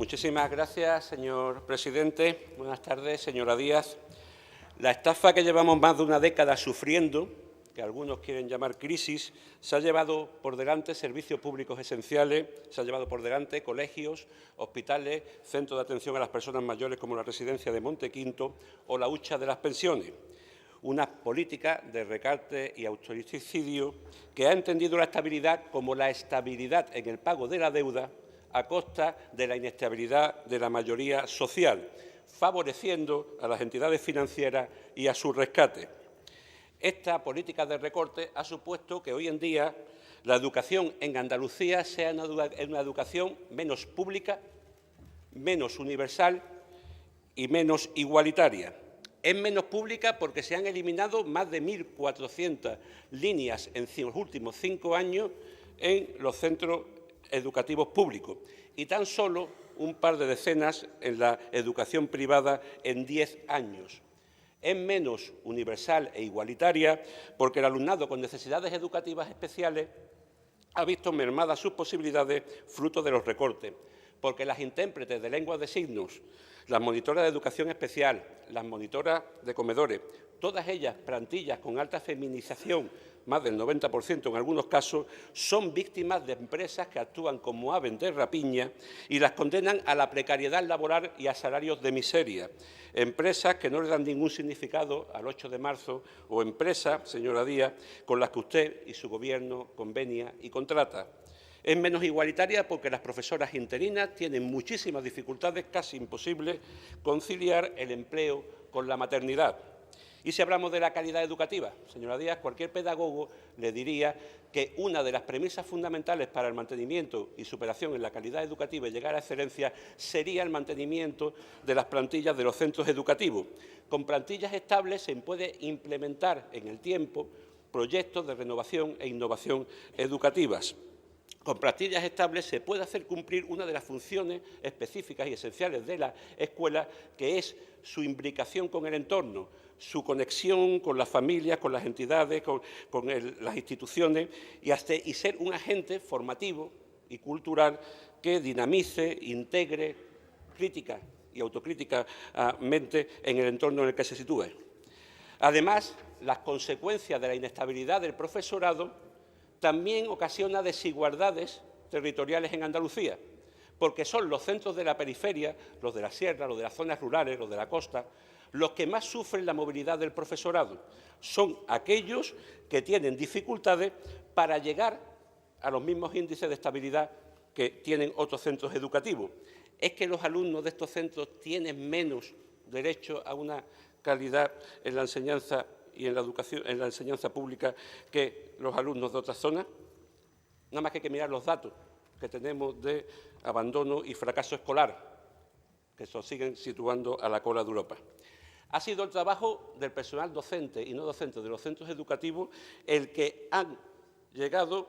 Muchísimas gracias, señor presidente. Buenas tardes, señora Díaz. La estafa que llevamos más de una década sufriendo, que algunos quieren llamar crisis, se ha llevado por delante servicios públicos esenciales, se ha llevado por delante colegios, hospitales, centros de atención a las personas mayores como la residencia de Montequinto o la hucha de las pensiones. Una política de recorte y austericidio que ha entendido la estabilidad como la estabilidad en el pago de la deuda a costa de la inestabilidad de la mayoría social, favoreciendo a las entidades financieras y a su rescate. Esta política de recorte ha supuesto que hoy en día la educación en Andalucía sea una educación menos pública, menos universal y menos igualitaria. Es menos pública porque se han eliminado más de 1.400 líneas en los últimos 5 años en los centros educativos públicos y tan solo un par de decenas en la educación privada en 10 años. Es menos universal e igualitaria porque el alumnado con necesidades educativas especiales ha visto mermadas sus posibilidades fruto de los recortes, porque las intérpretes de lenguas de signos, las monitoras de educación especial, las monitoras de comedores, todas ellas plantillas con alta feminización, más del 90% en algunos casos, son víctimas de empresas que actúan como aves de rapiña y las condenan a la precariedad laboral y a salarios de miseria. Empresas que no le dan ningún significado al 8 de marzo o empresas, señora Díaz, con las que usted y su Gobierno convenia y contrata. Es menos igualitaria porque las profesoras interinas tienen muchísimas dificultades, casi imposible, conciliar el empleo con la maternidad. Y si hablamos de la calidad educativa, señora Díaz, cualquier pedagogo le diría que una de las premisas fundamentales para el mantenimiento y superación en la calidad educativa y llegar a excelencia sería el mantenimiento de las plantillas de los centros educativos. Con plantillas estables se puede implementar en el tiempo proyectos de renovación e innovación educativas. Con plantillas estables se puede hacer cumplir una de las funciones específicas y esenciales de la escuela, que es su imbricación con el entorno, su conexión con las familias, con las entidades, con las instituciones y ser un agente formativo y cultural que dinamice, integre crítica y autocríticamente en el entorno en el que se sitúe. Además, las consecuencias de la inestabilidad del profesorado también ocasiona desigualdades territoriales en Andalucía, porque son los centros de la periferia, los de la sierra, los de las zonas rurales, los de la costa, los que más sufren la movilidad del profesorado. Son aquellos que tienen dificultades para llegar a los mismos índices de estabilidad que tienen otros centros educativos. ¿Es que los alumnos de estos centros tienen menos derecho a una calidad en la enseñanza y en la educación, en la enseñanza pública, que los alumnos de otras zonas? Nada más que hay que mirar los datos que tenemos de abandono y fracaso escolar, que se siguen situando a la cola de Europa. Ha sido el trabajo del personal docente y no docente de los centros educativos el que han llegado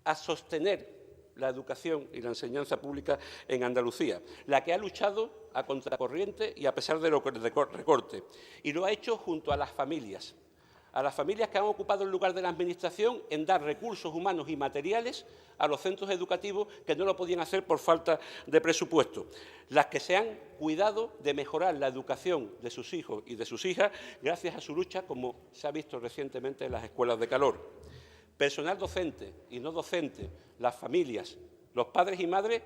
a sostener la educación y la enseñanza pública en Andalucía, la que ha luchado a contracorriente y a pesar de los recortes, y lo ha hecho junto a las familias que han ocupado el lugar de la Administración en dar recursos humanos y materiales a los centros educativos que no lo podían hacer por falta de presupuesto, las que se han cuidado de mejorar la educación de sus hijos y de sus hijas gracias a su lucha, como se ha visto recientemente en las escuelas de calor. Personal docente y no docente, las familias, los padres y madres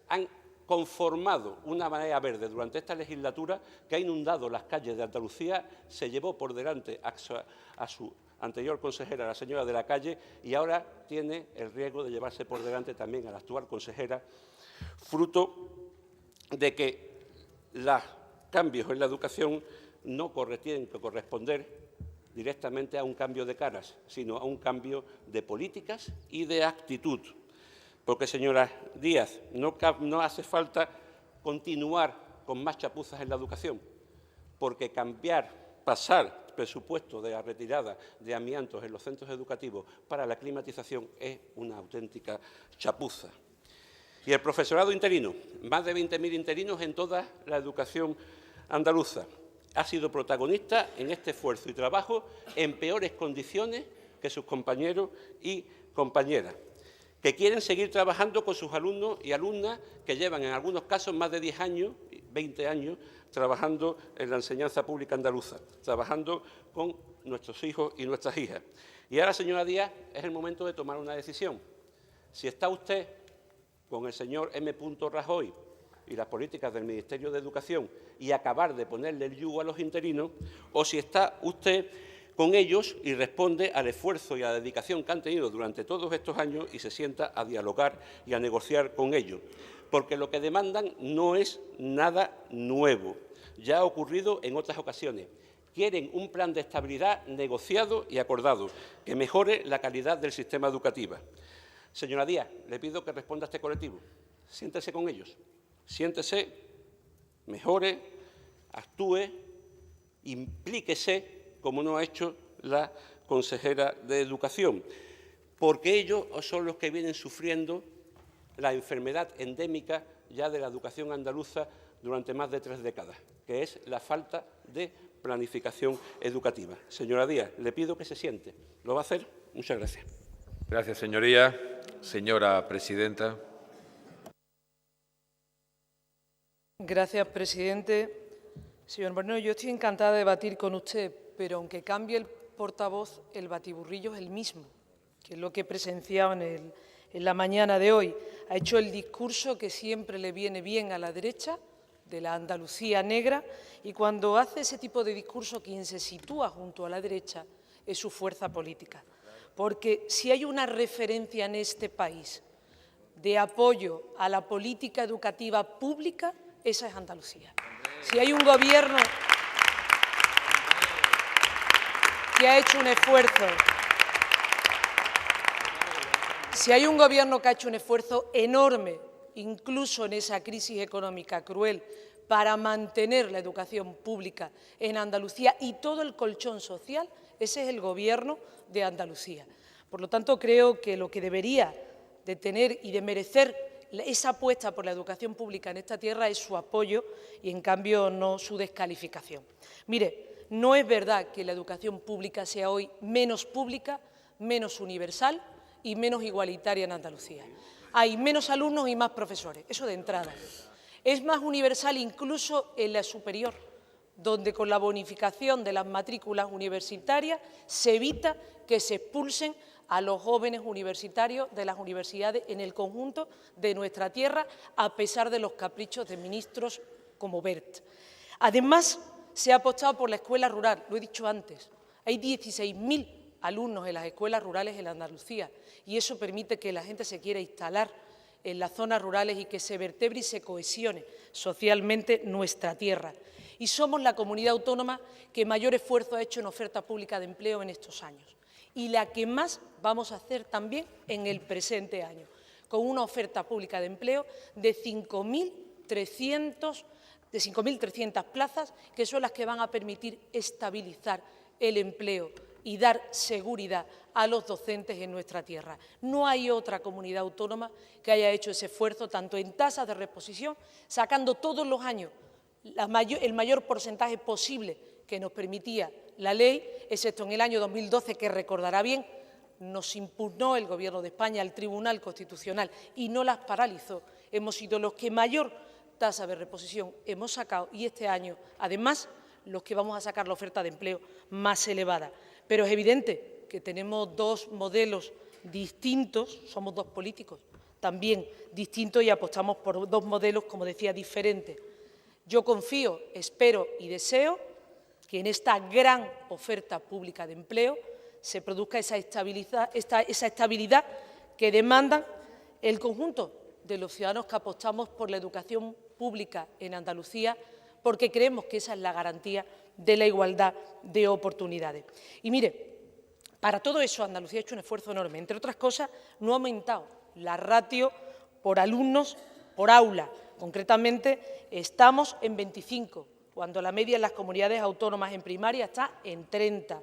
han conformado una marea verde durante esta legislatura que ha inundado las calles de Andalucía, se llevó por delante a su anterior consejera, la señora de la Calle, y ahora tiene el riesgo de llevarse por delante también a la actual consejera, fruto de que los cambios en la educación no tienen que corresponder directamente a un cambio de caras, sino a un cambio de políticas y de actitud. Porque, señora Díaz, no hace falta continuar con más chapuzas en la educación, porque pasar presupuesto de la retirada de amiantos en los centros educativos para la climatización es una auténtica chapuza. Y el profesorado interino, más de 20.000 interinos en toda la educación andaluza, ha sido protagonista en este esfuerzo y trabajo en peores condiciones que sus compañeros y compañeras. que quieren seguir trabajando con sus alumnos y alumnas que llevan en algunos casos más de 10 años, 20 años, trabajando en la enseñanza pública andaluza, trabajando con nuestros hijos y nuestras hijas. Y ahora, señora Díaz, es el momento de tomar una decisión. Si está usted con el señor M. Rajoy y las políticas del Ministerio de Educación y acabar de ponerle el yugo a los interinos, o si está usted con ellos y responde al esfuerzo y a la dedicación que han tenido durante todos estos años y se sienta a dialogar y a negociar con ellos. Porque lo que demandan no es nada nuevo, ya ha ocurrido en otras ocasiones. Quieren un plan de estabilidad negociado y acordado que mejore la calidad del sistema educativo. Señora Díaz, le pido que responda a este colectivo. Siéntese con ellos, siéntese, mejore, actúe, implíquese, como no ha hecho la consejera de Educación, porque ellos son los que vienen sufriendo la enfermedad endémica ya de la educación andaluza durante más de 3 décadas, que es la falta de planificación educativa. Señora Díaz, le pido que se siente. ¿Lo va a hacer? Muchas gracias. Gracias, señoría. Señora presidenta. Gracias, presidente. Señor Moreno, yo estoy encantada de debatir con usted, pero aunque cambie el portavoz, el batiburrillo es el mismo, que es lo que he presenciado en la mañana de hoy. Ha hecho el discurso que siempre le viene bien a la derecha, de la Andalucía negra, y cuando hace ese tipo de discurso, quien se sitúa junto a la derecha es su fuerza política. Porque si hay una referencia en este país de apoyo a la política educativa pública, esa es Andalucía. Si hay un gobierno que ha hecho un esfuerzo, si hay un gobierno que ha hecho un esfuerzo enorme, incluso en esa crisis económica cruel, para mantener la educación pública en Andalucía y todo el colchón social, ese es el Gobierno de Andalucía. Por lo tanto, creo que lo que debería de tener y de merecer esa apuesta por la educación pública en esta tierra es su apoyo y, en cambio, no su descalificación. Mire, no es verdad que la educación pública sea hoy menos pública, menos universal y menos igualitaria en Andalucía. Hay menos alumnos y más profesores, eso de entrada. Es más universal incluso en la superior, donde con la bonificación de las matrículas universitarias se evita que se expulsen a los jóvenes universitarios de las universidades en el conjunto de nuestra tierra, a pesar de los caprichos de ministros como Wert. Además, se ha apostado por la escuela rural, lo he dicho antes, hay 16.000 alumnos en las escuelas rurales en Andalucía y eso permite que la gente se quiera instalar en las zonas rurales y que se vertebre y se cohesione socialmente nuestra tierra. Y somos la comunidad autónoma que mayor esfuerzo ha hecho en oferta pública de empleo en estos años y la que más vamos a hacer también en el presente año, con una oferta pública de empleo de 5.300 plazas, que son las que van a permitir estabilizar el empleo y dar seguridad a los docentes en nuestra tierra. No hay otra comunidad autónoma que haya hecho ese esfuerzo, tanto en tasas de reposición, sacando todos los años el mayor porcentaje posible que nos permitía la ley, excepto en el año 2012, que recordará bien, nos impugnó el Gobierno de España al Tribunal Constitucional y no las paralizó. Hemos sido los que mayor tasa de reposición hemos sacado y este año, además, los que vamos a sacar la oferta de empleo más elevada. Pero es evidente que tenemos dos modelos distintos, somos dos políticos también distintos y apostamos por dos modelos, como decía, diferentes. Yo confío, espero y deseo que en esta gran oferta pública de empleo se produzca esa estabilidad que demandan el conjunto de los ciudadanos que apostamos por la educación pública en Andalucía, porque creemos que esa es la garantía de la igualdad de oportunidades. Y mire, para todo eso Andalucía ha hecho un esfuerzo enorme. Entre otras cosas, no ha aumentado la ratio por alumnos por aula. Concretamente, estamos en 25, cuando la media en las comunidades autónomas en primaria está en 30.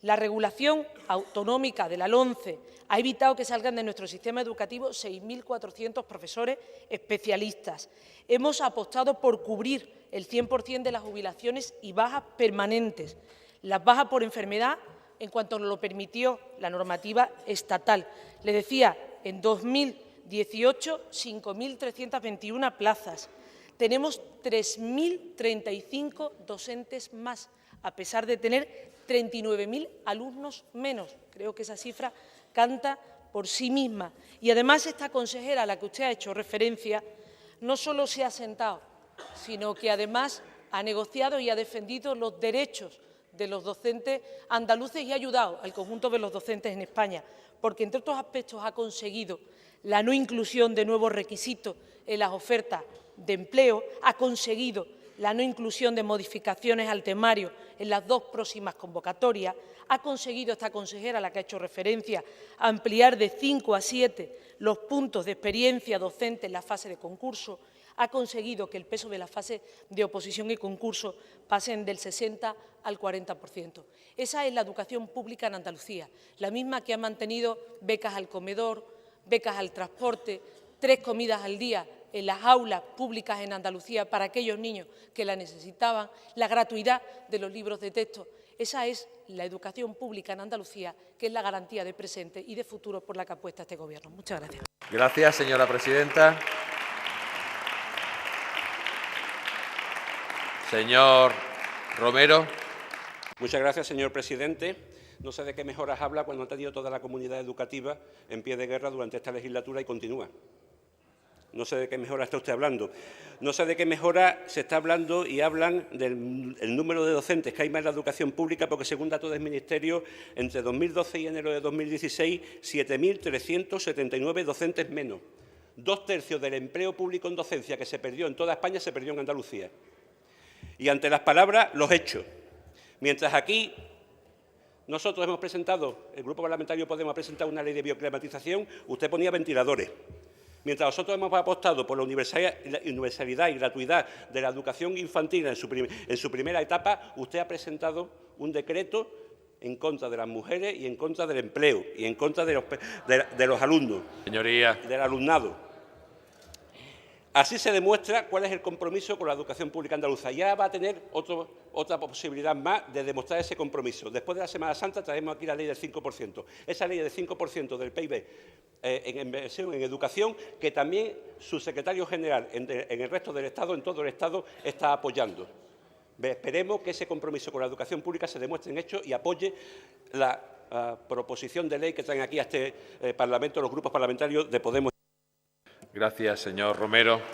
La regulación autonómica de la LOMCE ha evitado que salgan de nuestro sistema educativo 6.400 profesores especialistas. Hemos apostado por cubrir el 100% de las jubilaciones y bajas permanentes, las bajas por enfermedad en cuanto nos lo permitió la normativa estatal. Le decía, en 2018, 5.321 plazas. Tenemos 3.035 docentes más, a pesar de tener 39.000 alumnos menos. Creo que esa cifra canta por sí misma. Y además esta consejera a la que usted ha hecho referencia no solo se ha sentado, sino que además ha negociado y ha defendido los derechos de los docentes andaluces y ha ayudado al conjunto de los docentes en España, porque, entre otros aspectos, ha conseguido la no inclusión de nuevos requisitos en las ofertas de empleo, ha conseguido la no inclusión de modificaciones al temario en las 2 próximas convocatorias, ha conseguido esta consejera a la que ha hecho referencia ampliar de 5 a 7 los puntos de experiencia docente en la fase de concurso, ha conseguido que el peso de la fase de oposición y concurso pasen del 60 al 40%. Esa es la educación pública en Andalucía, la misma que ha mantenido becas al comedor, becas al transporte, 3 comidas al día en las aulas públicas en Andalucía para aquellos niños que la necesitaban, la gratuidad de los libros de texto. Esa es la educación pública en Andalucía, que es la garantía de presente y de futuro por la que apuesta este Gobierno. Muchas gracias. Gracias, señora presidenta. Señor Romero. Muchas gracias, señor presidente. No sé de qué mejoras habla cuando ha tenido toda la comunidad educativa en pie de guerra durante esta legislatura y continúa. No sé de qué mejora está usted hablando. No sé de qué mejora se está hablando y hablan del número de docentes que hay más en la educación pública, porque según datos del Ministerio, entre 2012 y enero de 2016, 7.379 docentes menos. 2/3 del empleo público en docencia que se perdió en toda España se perdió en Andalucía. Y ante las palabras, los hechos. Mientras aquí nosotros hemos presentado, el Grupo Parlamentario Podemos ha presentado una ley de bioclimatización, usted ponía ventiladores. Mientras nosotros hemos apostado por la universalidad y gratuidad de la educación infantil en su primera etapa, usted ha presentado un decreto en contra de las mujeres y en contra del empleo y en contra de los alumnos, Señoría. del alumnado. Así se demuestra cuál es el compromiso con la educación pública andaluza. Ya va a tener otra posibilidad más de demostrar ese compromiso. Después de la Semana Santa traemos aquí la ley del 5%. Esa ley del 5% del PIB en inversión en educación, que también su secretario general en el resto del Estado, en todo el Estado, está apoyando. Esperemos que ese compromiso con la educación pública se demuestre en hechos y apoye la proposición de ley que traen aquí a este Parlamento los grupos parlamentarios de Podemos. Gracias, señor Romero.